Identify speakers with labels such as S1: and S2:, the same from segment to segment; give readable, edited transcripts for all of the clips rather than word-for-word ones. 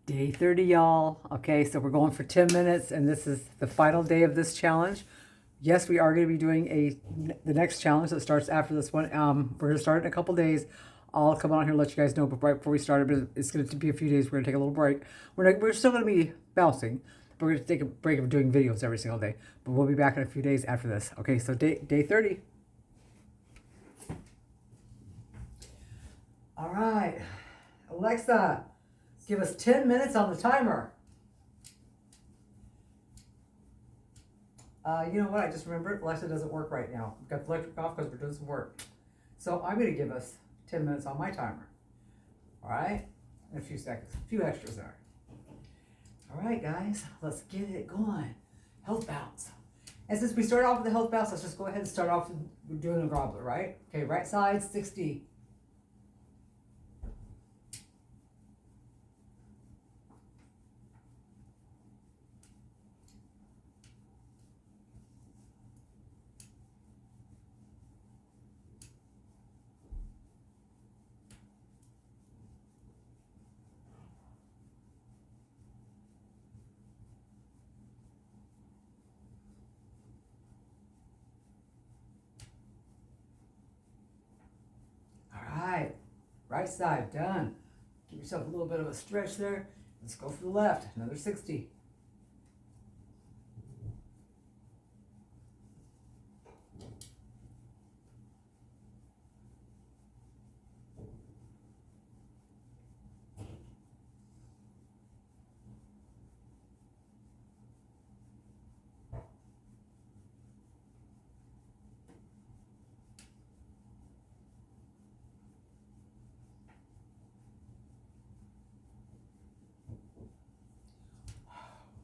S1: Day 30, y'all. Okay, so we're going for 10 minutes, and this is the final day of this challenge. Yes, we are going to be doing the next challenge that starts after this one. We're going to start in a couple days. I'll come on here and let you guys know, but right before we start, but it's going to be a few days. We're going to take a little break. We're still going to be bouncing, but we're going to take a break of doing videos every single day. But we'll be back in a few days after this. Okay, so day 30. All right, Alexa, give us 10 minutes on the timer. You know what? I just remembered Alexa doesn't work right now. We've got the electric off because we're doing some work. So I'm going to give us 10 minutes on my timer. All right? In a few seconds. A few extras there. All right, guys. Let's get it going. Health bounce. And since we started off with the health bounce, let's just go ahead and start off with doing a gobbler, right? Okay, right side, 60. Right side, done. Give yourself a little bit of a stretch there. Let's go for the left, another 60.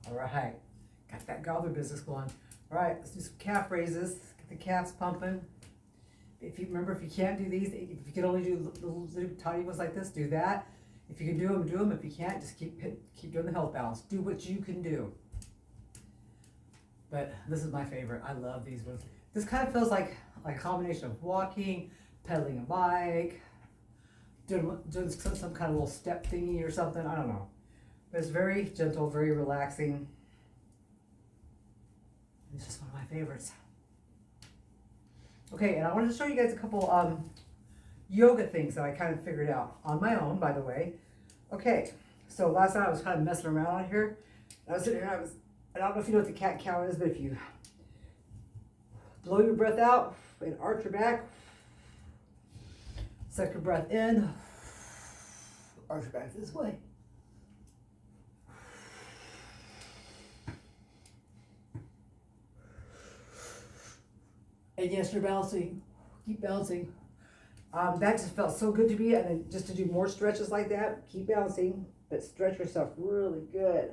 S1: All right, got that gobbler business going. All right, let's do some calf raises. Get the calves pumping. If you remember, if you can't do these, if you can only do little tiny ones like this, do that. If you can do them, do them. If you can't, just keep doing the health balance. Do what you can do. But this is my favorite. I love these ones. This kind of feels like a combination of walking, pedaling a bike, doing some kind of little step thingy or something. I don't know. But it's very gentle, very relaxing. It's just one of my favorites. Okay, and I wanted to show you guys a couple yoga things that I kind of figured out on my own, by the way. Okay, so last night I was kind of messing around on here. I was sitting here, I don't know if you know what the cat cow is, but if you blow your breath out and arch your back, suck your breath in, arch your back this way. And yes, you're bouncing. Keep bouncing. That just felt so good to me. And then just to do more stretches like that, keep bouncing, but stretch yourself really good.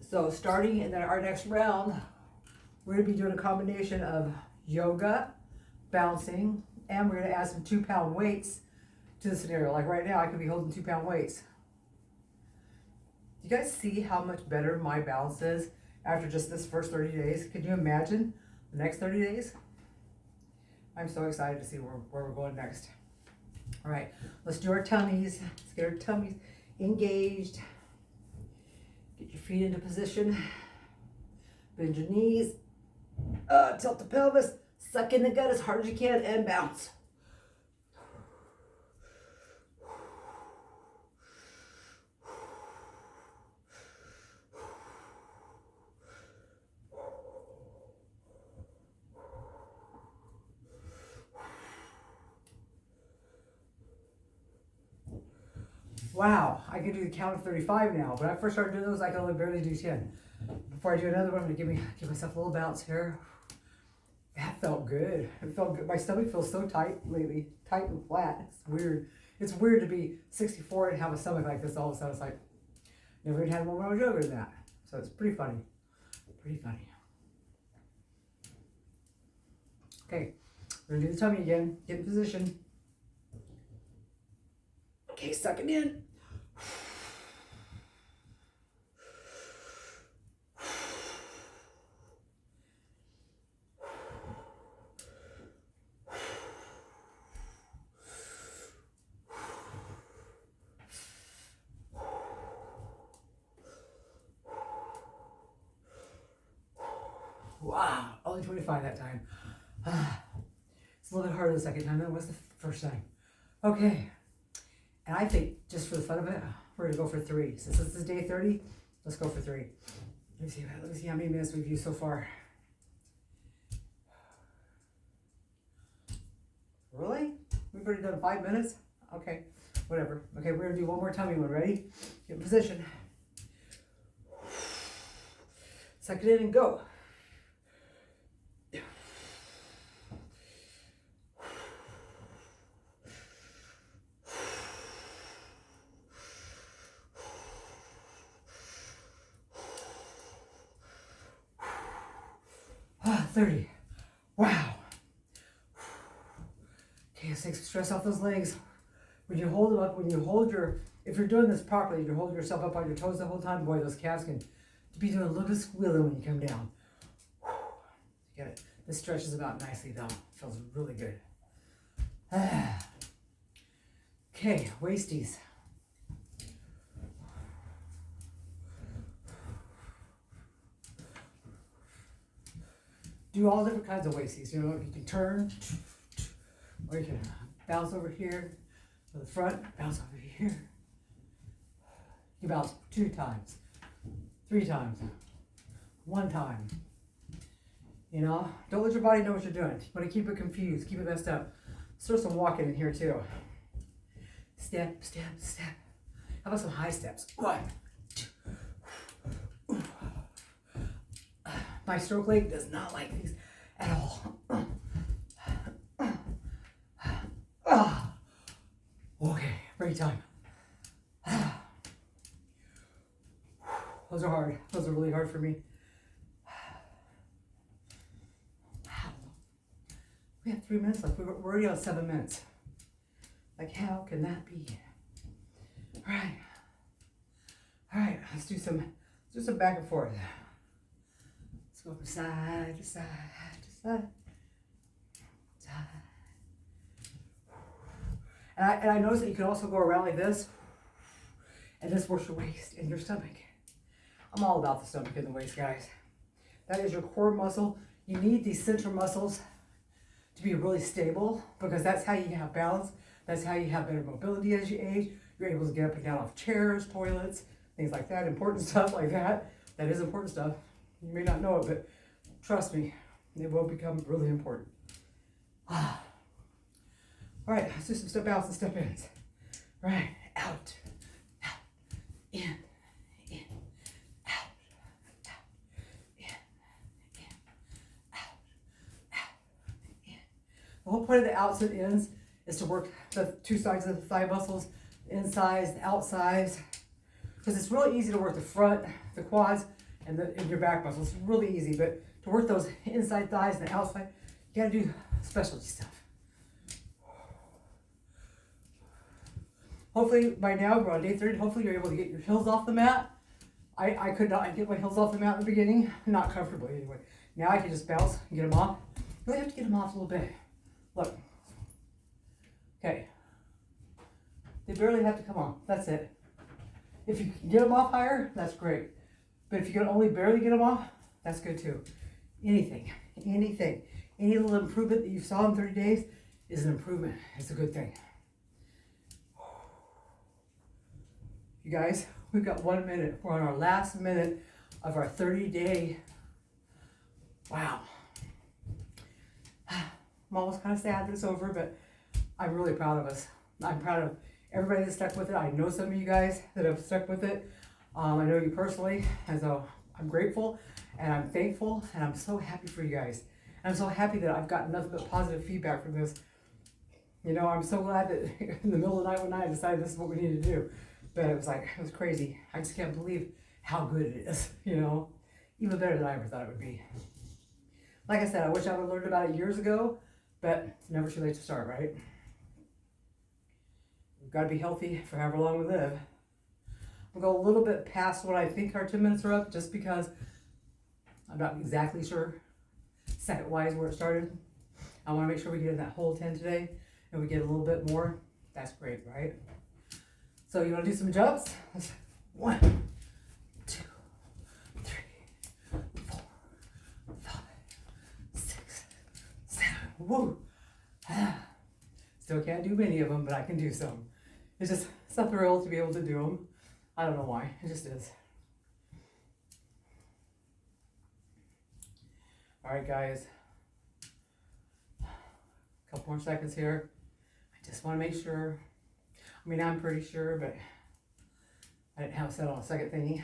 S1: So starting in our next round, we're going to be doing a combination of yoga, bouncing, and we're going to add some 2-pound weights to the scenario. Like right now, I could be holding 2-pound weights. Do you guys see how much better my balance is after just this first 30 days? Can you imagine the next 30 days? I'm so excited to see where we're going next. All right, let's do our tummies. Let's get our tummies engaged. Get your feet into position. Bend your knees. Tilt the pelvis. Suck in the gut as hard as you can and bounce. Wow, I can do the count of 35 now. When I first started doing those, I could only barely do 10. Before I do another one, I'm gonna give myself a little bounce here. That felt good. It felt good. My stomach feels so tight lately, tight and flat. It's weird. It's weird to be 64 and have a stomach like this all of a sudden. It's like, never even had one when I was younger than that. So it's pretty funny. Pretty funny. Okay, we're gonna do the tummy again. Get in position. Okay, suck it in. only 25 that time. It's a little bit harder the second time than it was the first time. Okay. And I think just for the fun of it, we're gonna go for 3. Since this is day 30, let's go for 3. Let me see how many minutes we've used so far. Really? We've already done 5 minutes? Okay, whatever. Okay, we're gonna do one more tummy one. Ready? Get in position. Suck it in and go. Ah, 30. Wow. Okay, let's take some stress off those legs. When you hold them up, if you're doing this properly, you're holding yourself up on your toes the whole time, boy, those calves can be doing a little bit of squealing when you come down. Get it? This stretches them out nicely though. Feels really good. Okay, waisties. Do all different kinds of waisties. You know, you can turn, or you can bounce over here to the front, bounce over here. You bounce 2 times, 3 times, 1 time. You know, don't let your body know what you're doing. You want to keep it confused, keep it messed up. Let's throw some walking in here too. Step, step, step. How about some high steps? 1, 2. My stroke leg does not like these at all. Okay, break time. Those are hard. Those are really hard for me. Wow. We have 3 minutes left. We're already on 7 minutes. Like, how can that be? All right. All right, let's do some back and forth. Let's go from side to side to side. Side. And I noticed that you can also go around like this, and this works your waist and your stomach. I'm all about the stomach and the waist, guys. That is your core muscle. You need these central muscles to be really stable because that's how you have balance. That's how you have better mobility as you age. You're able to get up and down off chairs, toilets, things like that. Important stuff like that. That is important stuff. You may not know it, but trust me, it will become really important. All right, let's do some step outs and step ins. Right, out, in, out, in, out, in. The whole point of the outs and ins is to work the 2 sides of the thigh muscles, the insides, the outsides, because it's really easy to work the front, the quads, and your back muscles. It's really easy, but to work those inside thighs and the outside, you gotta do specialty stuff. Hopefully by now we're on day 30. Hopefully you're able to get your heels off the mat. I could not get my heels off the mat in the beginning, not comfortably anyway. Now I can just bounce and get them off. You really have to get them off a little bit. Look. Okay. They barely have to come off. That's it. If you can get them off higher, that's great. But if you can only barely get them off, that's good too. Anything. Any little improvement that you saw in 30 days is an improvement. It's a good thing. You guys, we've got 1 minute. We're on our last minute of our 30-day. Wow. I'm almost kind of sad that it's over, but I'm really proud of us. I'm proud of everybody that stuck with it. I know some of you guys that have stuck with it. I know you personally, and so I'm grateful and I'm thankful and I'm so happy for you guys. And I'm so happy that I've gotten nothing but positive feedback from this. You know, I'm so glad that in the middle of the night when I decided this is what we need to do. But it was crazy. I just can't believe how good it is, you know, even better than I ever thought it would be. Like I said, I wish I would have learned about it years ago, but it's never too late to start, right? We've got to be healthy for however long we live. We'll go a little bit past what I think our 10 minutes are up, just because I'm not exactly sure second-wise where it started. I want to make sure we get in that whole 10 today, and we get a little bit more. That's great, right? So you want to do some jumps? 1, 2, 3, 4, 5, Still can't do many of them, but I can do some. It's a thrill to be able to do them. I don't know why, it just is. All right, guys. A couple more seconds here. I just want to make sure. I mean, I'm pretty sure, but I didn't have it set on a second thingy.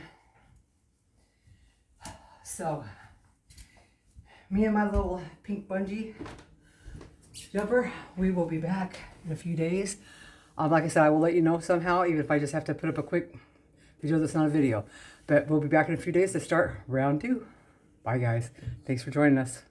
S1: So, me and my little pink bungee jumper, we will be back in a few days. Like I said, I will let you know somehow, even if I just have to put up a quick video that's not a video. But we'll be back in a few days to start round 2. Bye, guys. Thanks for joining us.